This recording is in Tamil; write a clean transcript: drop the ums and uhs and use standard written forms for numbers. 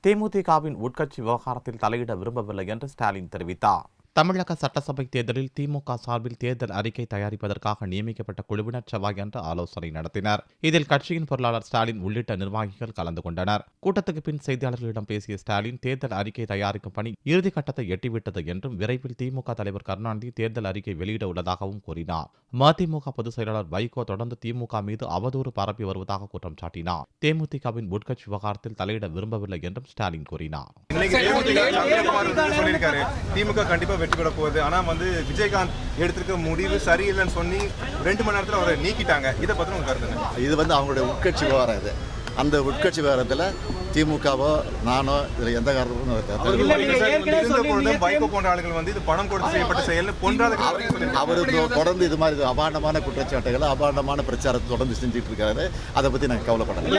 தேமுதிகவின் உட்கட்சி விவகாரத்தில் தலையிட விரும்பவில்லை என்று ஸ்டாலின் தெரிவித்தார். தமிழக சட்டசபை தேர்தலில் திமுக சார்பில் தேர்தல் அறிக்கை தயாரிப்பதற்காக நியமிக்கப்பட்ட குழுவினர் செவ்வாயன்று ஆலோசனை நடத்தினர். இதில் கட்சியின் பொருளாளர் ஸ்டாலின் உள்ளிட்ட நிர்வாகிகள் கலந்து கொண்டனர். கூட்டத்துக்கு பின் செய்தியாளர்களிடம் பேசிய ஸ்டாலின், தேர்தல் அறிக்கை தயாரிக்கும் பணி இறுதிக்கட்டத்தை எட்டிவிட்டது என்றும் விரைவில் திமுக தலைவர் கருணாநிதி தேர்தல் அறிக்கை வெளியிட உள்ளதாகவும் கூறினார். மதிமுக பொதுச் செயலாளர் வைகோ தொடர்ந்து திமுக மீது அவதூறு பரப்பி வருவதாக குற்றம் சாட்டினார். தேமுதிகவின் உட்கட்சி விவகாரத்தில் தலையிட விரும்பவில்லை என்றும் ஸ்டாலின் கூறினார். வெற்றி பெற போகுது. ஆனா விஜயகாந்த் எடுத்திருக்க முடிவு சரியில்லைன்னு சொல்லி 2 மணி நேரத்தில் அவரை நீக்கிட்டாங்க. இதை பத்தி உங்க கருத்து? இது அவங்களுடைய உட்கட்சி விவகாரம். இது அந்த உட்கட்சி விவகாரத்தில் திமுகவோ நானோ இதுல எந்த காரணமும் வைகோ போன்ற ஆளுகள் இது பணம் கொடுத்து செய்யப்பட்ட செயல் அவர் தொடர்ந்து இது மாதிரி அபாண்டமான குற்றச்சாட்டுகளை அபாண்டமான பிரச்சாரத்தை தொடர்ந்து செஞ்சுட்டு இருக்காரு. அதை பத்தி நாங்கள் கவலைப்படலாம்.